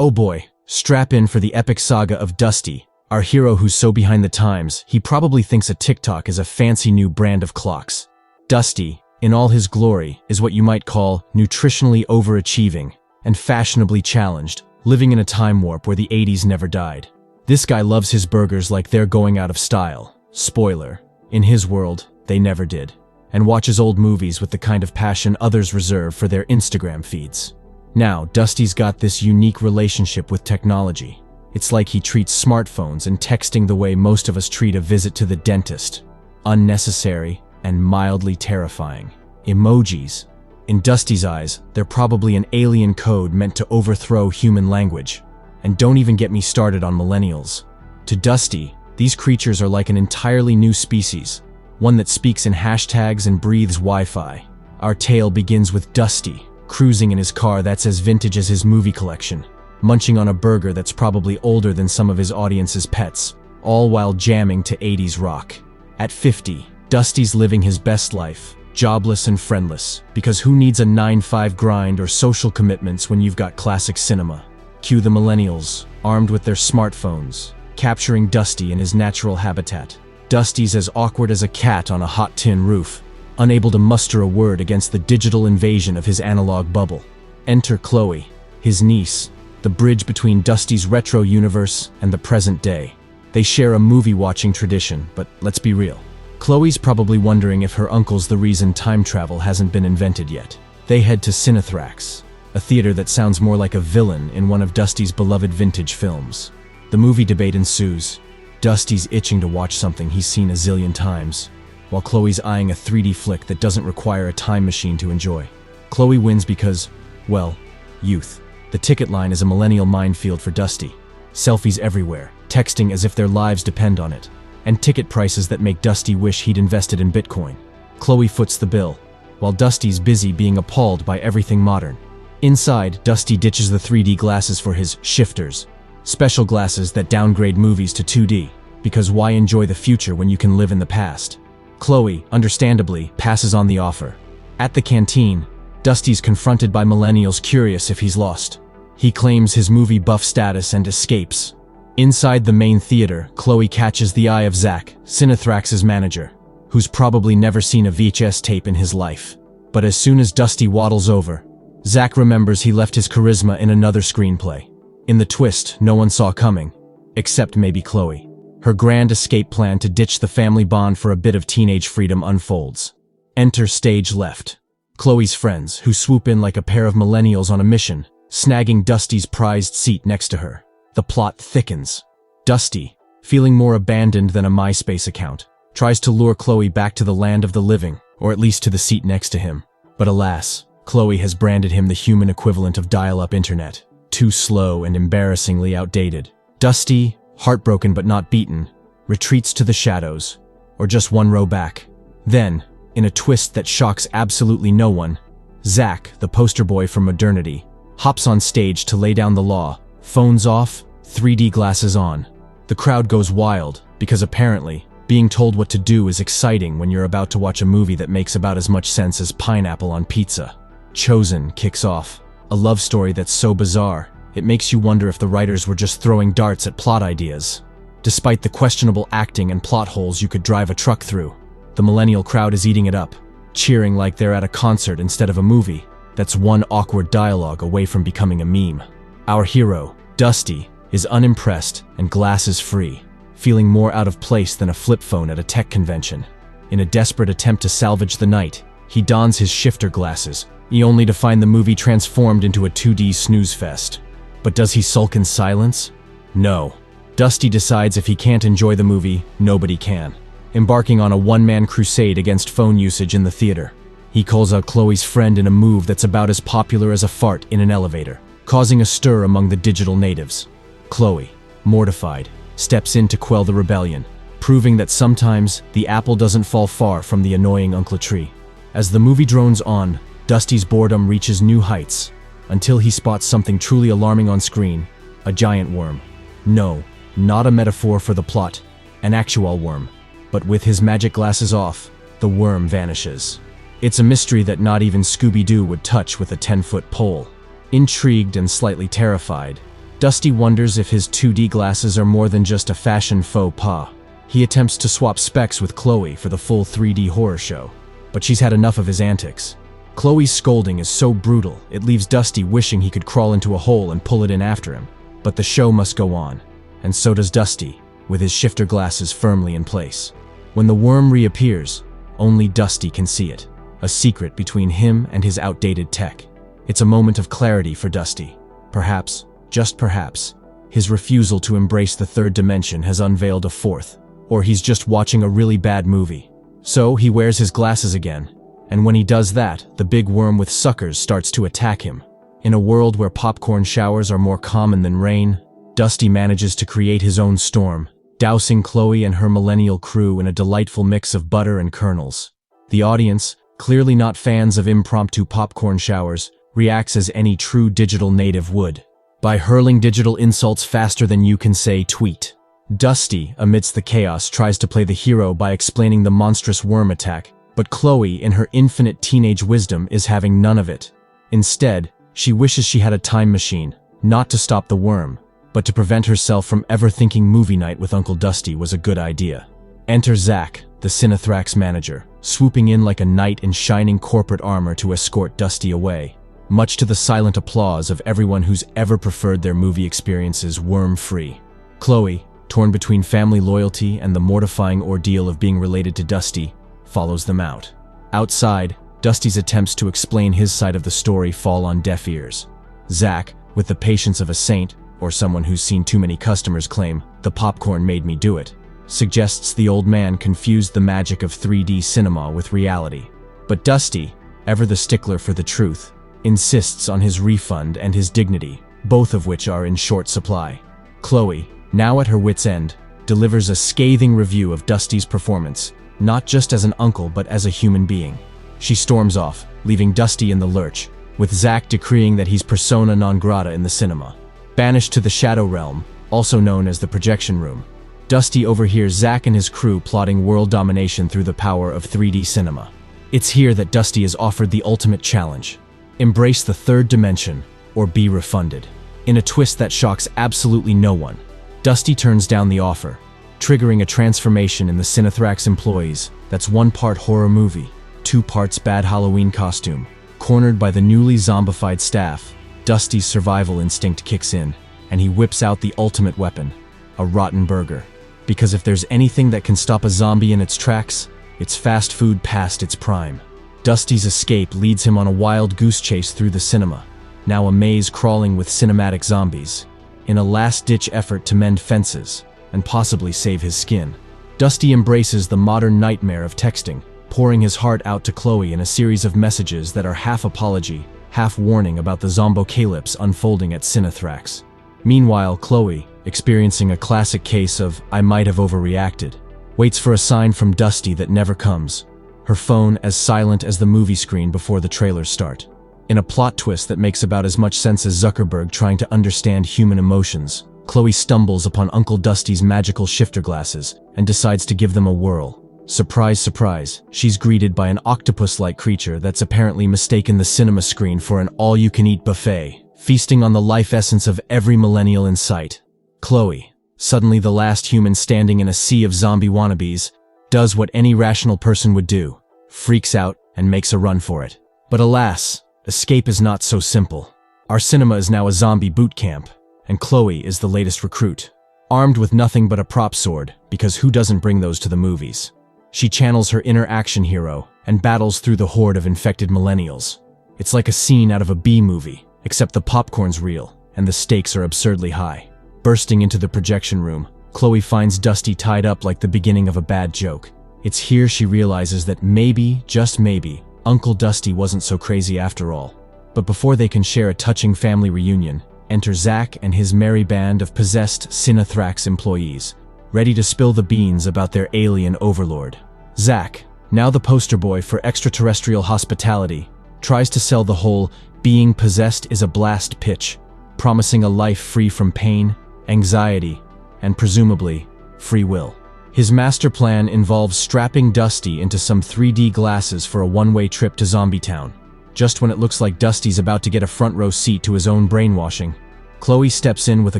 Oh boy, strap in for the epic saga of Dusty, our hero who's so behind the times, he probably thinks a TikTok is a fancy new brand of clocks. Dusty, in all his glory, is what you might call nutritionally overachieving and fashionably challenged, living in a time warp where the 80s never died. This guy loves his burgers like they're going out of style. Spoiler, in his world, they never did. And watches old movies with the kind of passion others reserve for their Instagram feeds. Now, Dusty's got this unique relationship with technology. It's like he treats smartphones and texting the way most of us treat a visit to the dentist. Unnecessary and mildly terrifying. Emojis. In Dusty's eyes, they're probably an alien code meant to overthrow human language. And don't even get me started on millennials. To Dusty, these creatures are like an entirely new species, one that speaks in hashtags and breathes Wi-Fi. Our tale begins with Dusty, cruising in his car that's as vintage as his movie collection, munching on a burger that's probably older than some of his audience's pets, all while jamming to 80s rock. At 50, Dusty's living his best life, jobless and friendless, because who needs a 9-5 grind or social commitments when you've got classic cinema? Cue the millennials, armed with their smartphones, capturing Dusty in his natural habitat. Dusty's as awkward as a cat on a hot tin roof, unable to muster a word against the digital invasion of his analog bubble. Enter Chloe, his niece, the bridge between Dusty's retro universe and the present day. They share a movie-watching tradition, but let's be real. Chloe's probably wondering if her uncle's the reason time travel hasn't been invented yet. They head to Cinethrax, a theater that sounds more like a villain in one of Dusty's beloved vintage films. The movie debate ensues. Dusty's itching to watch something he's seen a zillion times, while Chloe's eyeing a 3D flick that doesn't require a time machine to enjoy. Chloe wins because, well, youth. The ticket line is a millennial minefield for Dusty. Selfies everywhere, texting as if their lives depend on it, and ticket prices that make Dusty wish he'd invested in Bitcoin. Chloe foots the bill, while Dusty's busy being appalled by everything modern. Inside, Dusty ditches the 3D glasses for his shifters, special glasses that downgrade movies to 2D, because why enjoy the future when you can live in the past? Chloe, understandably, passes on the offer. At the canteen, Dusty's confronted by millennials curious if he's lost. He claims his movie buff status and escapes. Inside the main theater, Chloe catches the eye of Zach, Cinethrax's manager, who's probably never seen a VHS tape in his life. But as soon as Dusty waddles over, Zach remembers he left his charisma in another screenplay. In the twist no one saw coming, except maybe Chloe. Her grand escape plan to ditch the family bond for a bit of teenage freedom unfolds. Enter stage left. Chloe's friends, who swoop in like a pair of millennials on a mission, snagging Dusty's prized seat next to her. The plot thickens. Dusty, feeling more abandoned than a MySpace account, tries to lure Chloe back to the land of the living, or at least to the seat next to him. But alas, Chloe has branded him the human equivalent of dial-up internet. Too slow and embarrassingly outdated. Dusty, heartbroken but not beaten, retreats to the shadows, or just one row back. Then, in a twist that shocks absolutely no one, Zach, the poster boy for modernity, hops on stage to lay down the law, phones off, 3D glasses on. The crowd goes wild, because apparently, being told what to do is exciting when you're about to watch a movie that makes about as much sense as pineapple on pizza. Chosen kicks off, a love story that's so bizarre, it makes you wonder if the writers were just throwing darts at plot ideas. Despite the questionable acting and plot holes you could drive a truck through, the millennial crowd is eating it up, cheering like they're at a concert instead of a movie that's one awkward dialogue away from becoming a meme. Our hero, Dusty, is unimpressed and glasses-free, feeling more out of place than a flip phone at a tech convention. In a desperate attempt to salvage the night, he dons his shifter glasses, only to find the movie transformed into a 2D snooze fest. But does he sulk in silence? No. Dusty decides if he can't enjoy the movie, nobody can, embarking on a one-man crusade against phone usage in the theater. He calls out Chloe's friend in a move that's about as popular as a fart in an elevator, causing a stir among the digital natives. Chloe, mortified, steps in to quell the rebellion, proving that sometimes the apple doesn't fall far from the annoying Uncle Tree. As the movie drones on, Dusty's boredom reaches new heights, until he spots something truly alarming on screen, a giant worm. No, not a metaphor for the plot, an actual worm. But with his magic glasses off, the worm vanishes. It's a mystery that not even Scooby-Doo would touch with a 10-foot pole. Intrigued and slightly terrified, Dusty wonders if his 2D glasses are more than just a fashion faux pas. He attempts to swap specs with Chloe for the full 3D horror show, but she's had enough of his antics. Chloe's scolding is so brutal, it leaves Dusty wishing he could crawl into a hole and pull it in after him. But the show must go on, and so does Dusty, with his shifter glasses firmly in place. When the worm reappears, only Dusty can see it, a secret between him and his outdated tech. It's a moment of clarity for Dusty. Perhaps, just perhaps, his refusal to embrace the third dimension has unveiled a fourth, or he's just watching a really bad movie. So he wears his glasses again, and when he does that, the big worm with suckers starts to attack him. In a world where popcorn showers are more common than rain, Dusty manages to create his own storm, dousing Chloe and her millennial crew in a delightful mix of butter and kernels. The audience, clearly not fans of impromptu popcorn showers, reacts as any true digital native would, by hurling digital insults faster than you can say tweet. Dusty, amidst the chaos, tries to play the hero by explaining the monstrous worm attack, but Chloe, in her infinite teenage wisdom, is having none of it. Instead, she wishes she had a time machine, not to stop the worm, but to prevent herself from ever thinking movie night with Uncle Dusty was a good idea. Enter Zach, the Cinethrax manager, swooping in like a knight in shining corporate armor to escort Dusty away, much to the silent applause of everyone who's ever preferred their movie experiences worm-free. Chloe, torn between family loyalty and the mortifying ordeal of being related to Dusty, follows them out. Outside, Dusty's attempts to explain his side of the story fall on deaf ears. Zach, with the patience of a saint, or someone who's seen too many customers claim, "The popcorn made me do it," suggests the old man confused the magic of 3D cinema with reality. But Dusty, ever the stickler for the truth, insists on his refund and his dignity, both of which are in short supply. Chloe, now at her wit's end, delivers a scathing review of Dusty's performance, not just as an uncle but as a human being. She storms off, leaving Dusty in the lurch, with Zach decreeing that he's persona non grata in the cinema. Banished to the Shadow Realm, also known as the Projection Room, Dusty overhears Zach and his crew plotting world domination through the power of 3D cinema. It's here that Dusty is offered the ultimate challenge: embrace the third dimension, or be refunded. In a twist that shocks absolutely no one, Dusty turns down the offer, triggering a transformation in the Cinethrax employees that's 1 part horror movie, 2 parts bad Halloween costume. Cornered by the newly zombified staff, Dusty's survival instinct kicks in, and he whips out the ultimate weapon, a rotten burger. Because if there's anything that can stop a zombie in its tracks, it's fast food past its prime. Dusty's escape leads him on a wild goose chase through the cinema, now a maze crawling with cinematic zombies. In a last-ditch effort to mend fences, and possibly save his skin, Dusty embraces the modern nightmare of texting, pouring his heart out to Chloe in a series of messages that are half apology, half warning about the zombocalypse unfolding at Cinethrax. Meanwhile, Chloe, experiencing a classic case of "I might have overreacted," waits for a sign from Dusty that never comes, her phone as silent as the movie screen before the trailers start. In a plot twist that makes about as much sense as Zuckerberg trying to understand human emotions, Chloe stumbles upon Uncle Dusty's magical shifter glasses and decides to give them a whirl. Surprise, surprise, she's greeted by an octopus-like creature that's apparently mistaken the cinema screen for an all-you-can-eat buffet, feasting on the life essence of every millennial in sight. Chloe, suddenly the last human standing in a sea of zombie wannabes, does what any rational person would do, freaks out and makes a run for it. But alas, escape is not so simple. Our cinema is now a zombie boot camp, and Chloe is the latest recruit, armed with nothing but a prop sword, because who doesn't bring those to the movies? She channels her inner action hero and battles through the horde of infected millennials. It's like a scene out of a B-movie, except the popcorn's real and the stakes are absurdly high. Bursting into the projection room, Chloe finds Dusty tied up like the beginning of a bad joke. It's here she realizes that maybe, just maybe, Uncle Dusty wasn't so crazy after all. But before they can share a touching family reunion, enter Zach and his merry band of possessed Cinethrax employees, ready to spill the beans about their alien overlord. Zach, now the poster boy for extraterrestrial hospitality, tries to sell the whole "being possessed is a blast" pitch, promising a life free from pain, anxiety, and presumably, free will. His master plan involves strapping Dusty into some 3D glasses for a one-way trip to Zombie Town. Just when it looks like Dusty's about to get a front row seat to his own brainwashing, Chloe steps in with a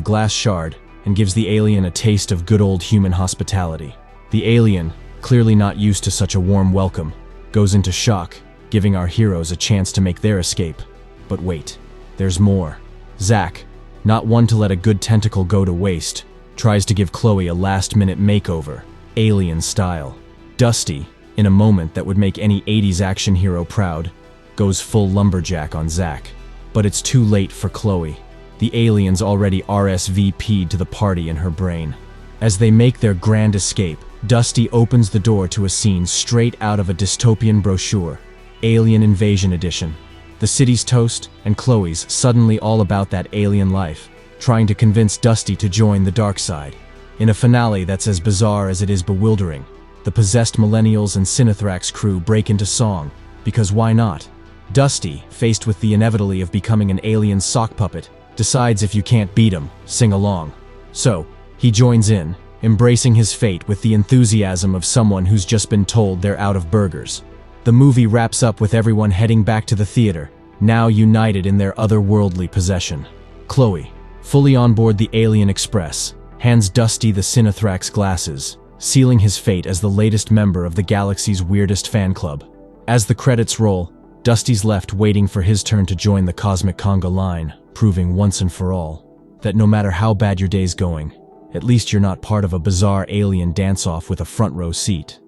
glass shard and gives the alien a taste of good old human hospitality. The alien, clearly not used to such a warm welcome, goes into shock, giving our heroes a chance to make their escape. But wait, there's more. Zack, not one to let a good tentacle go to waste, tries to give Chloe a last-minute makeover, alien style. Dusty, in a moment that would make any 80s action hero proud, goes full lumberjack on Zack. But it's too late for Chloe. The alien's already RSVP'd to the party in her brain. As they make their grand escape, Dusty opens the door to a scene straight out of a dystopian brochure, Alien Invasion Edition. The city's toast, and Chloe's suddenly all about that alien life, trying to convince Dusty to join the dark side. In a finale that's as bizarre as it is bewildering, the possessed millennials and Cinethrax crew break into song, because why not? Dusty, faced with the inevitability of becoming an alien sock puppet, decides if you can't beat him, sing along. So, he joins in, embracing his fate with the enthusiasm of someone who's just been told they're out of burgers. The movie wraps up with everyone heading back to the theater, now united in their otherworldly possession. Chloe, fully on board the Alien Express, hands Dusty the Cinethrax glasses, sealing his fate as the latest member of the galaxy's weirdest fan club. As the credits roll, Dusty's left waiting for his turn to join the cosmic conga line, proving once and for all that no matter how bad your day's going, at least you're not part of a bizarre alien dance-off with a front row seat.